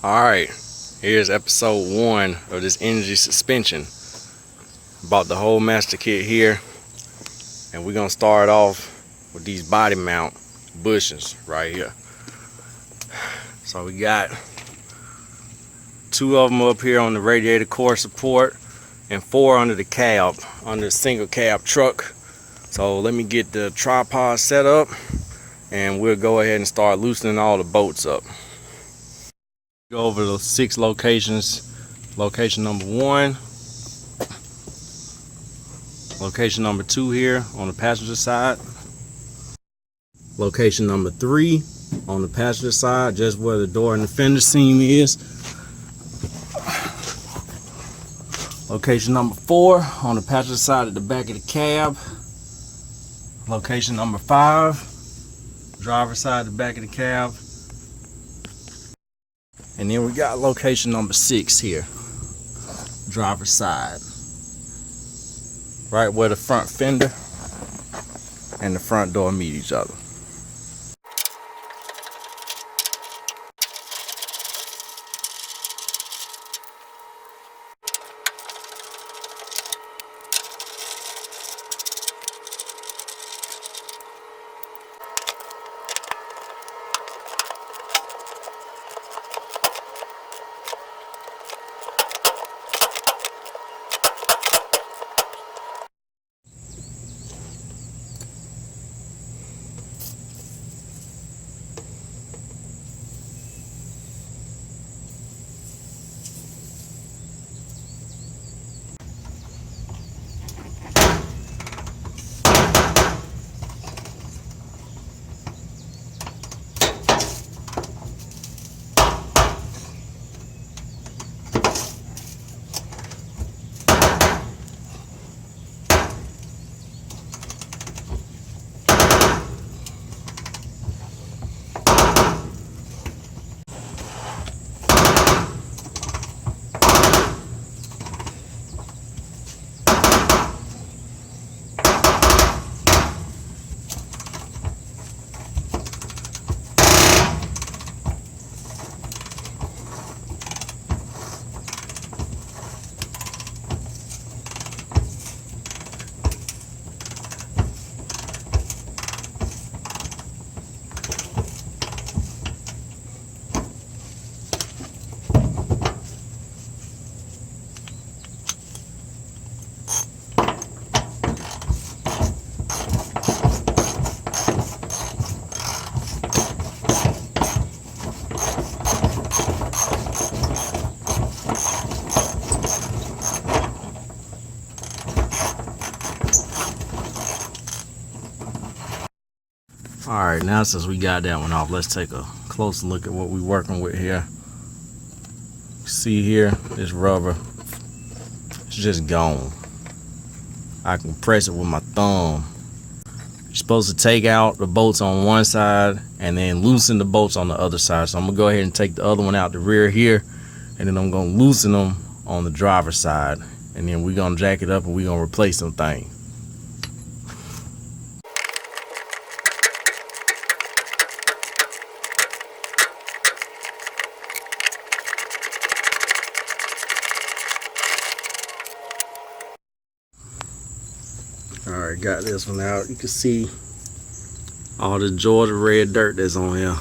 Alright, here's episode 1 of this energy suspension. Bought the whole master kit here, and we're gonna start off with these body mount bushings right here. So we got 2 of them up here on the radiator core support and 4 under the cab, under the single cab truck. So let me get the tripod set up and we'll go ahead and start loosening all the bolts up. Go over the 6 locations. Location number 1, location number 2 here on the passenger side, location number 3 on the passenger side, just where the door and the fender seam is, location number 4 on the passenger side at the back of the cab, location number 5 driver's side at the back of the cab, and then we got location number 6 here, driver's side, right where the front fender and the front door meet each other. Alright, now since we got that one off, let's take a closer look at what we're working with here. See here, this rubber, it's just gone. I can press it with my thumb. You're supposed to take out the bolts on one side and then loosen the bolts on the other side. So I'm going to go ahead and take the other one out the rear here, and then I'm going to loosen them on the driver's side. And then we're going to jack it up and we're going to replace some things. Alright, got this one out. You can see all the Georgia red dirt that's on here.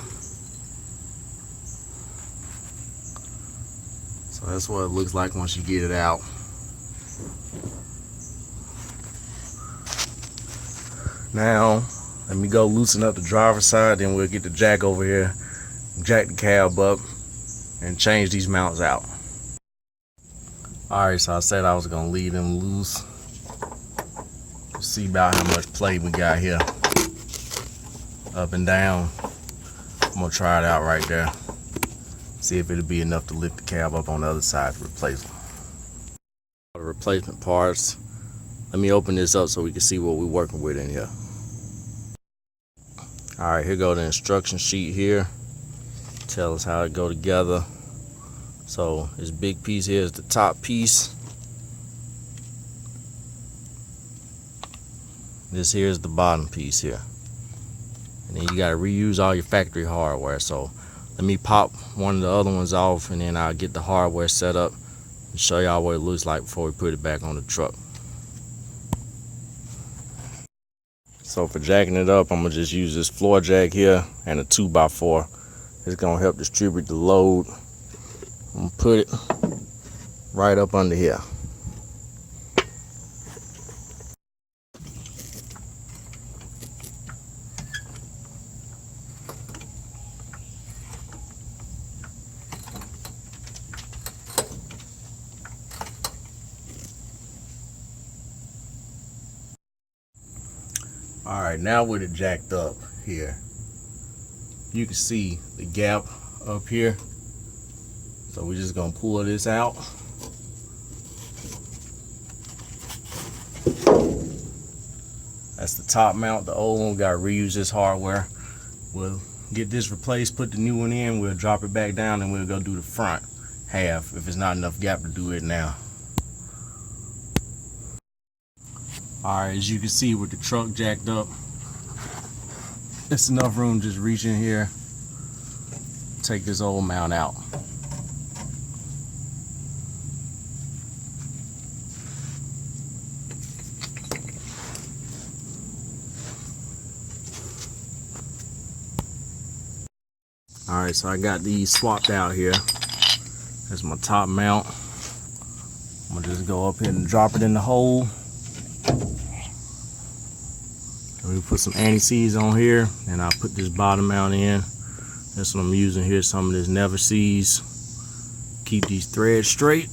So that's what it looks like once you get it out. Now, let me go loosen up the driver's side, then we'll get the jack over here, jack the cab up, and change these mounts out. Alright, so I said I was going to leave them loose. See about how much play we got here, up and down. I'm gonna try it out right there, see if it'll be enough to lift the cab up on the other side to replace them. The replacement parts. Let me open this up so we can see what we're working with in here. Alright, here go the instruction sheet here. Tell us how it go together. So this big piece here is the top piece. This here is the bottom piece here. And then you got to reuse all your factory hardware. So Let me pop one of the other ones off, and then I'll get the hardware set up and show y'all what it looks like before we put it back on the truck. So for jacking it up, I'm gonna just use this floor jack here and a 2x4. It's gonna help distribute the load. I'm gonna put it right up under here. All right, now with it jacked up here, you can see the gap up here. So we're just gonna pull this out. That's the top mount, the old one. We gotta reuse this hardware. We'll get this replaced, put the new one in, we'll drop it back down, and we'll go do the front half if it's not enough gap to do it now. Alright, as you can see with the truck jacked up, it's enough room to just reach in here, take this old mount out. Alright, so I got these swapped out here. That's my top mount. I'm gonna just go up here and drop it in the hole. We put some anti-seize on here, and I'll put this bottom mount in. That's what I'm using here, some of this never seize. Keep these threads straight.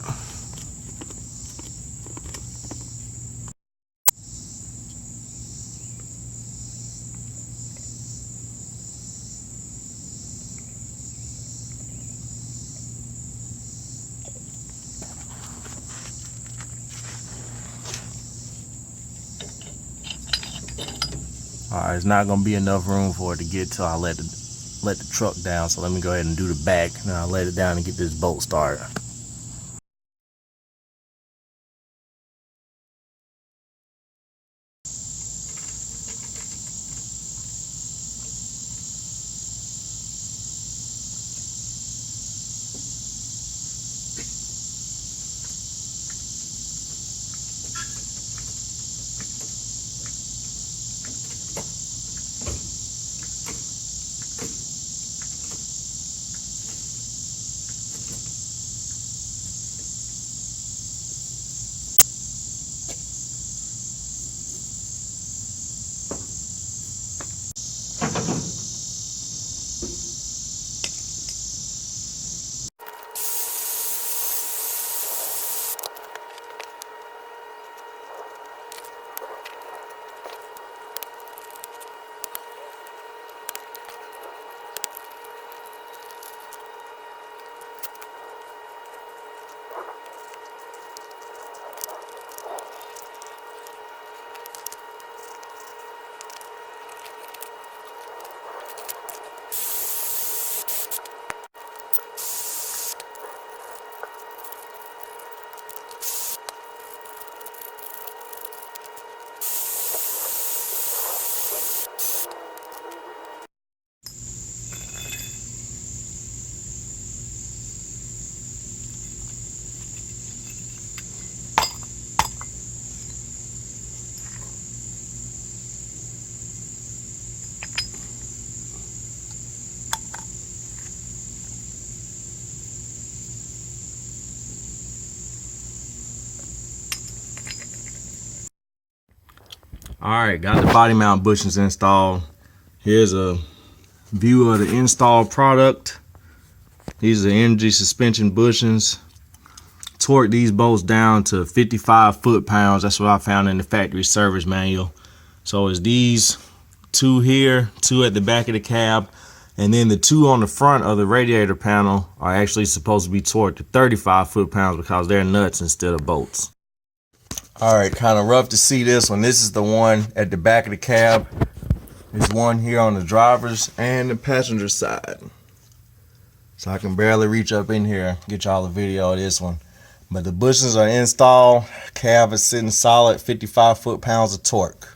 Alright, it's not gonna be enough room for it to get till I let the truck down. So let me go ahead and do the back, and then I'll let it down and get this bolt started. Alright, got the body mount bushings installed. Here's a view of the installed product. These are energy suspension bushings. Torque these bolts down to 55 foot-pounds. That's what I found in the factory service manual. So it's these two here, two at the back of the cab, and then the two on the front of the radiator panel are actually supposed to be torqued to 35 foot-pounds because they're nuts instead of bolts. Alright, kind of rough to see this one. This is the one at the back of the cab. There's one here on the driver's and the passenger side. So I can barely reach up in here, get y'all a video of this one. But the bushings are installed. Cab is sitting solid, 55 foot-pounds of torque.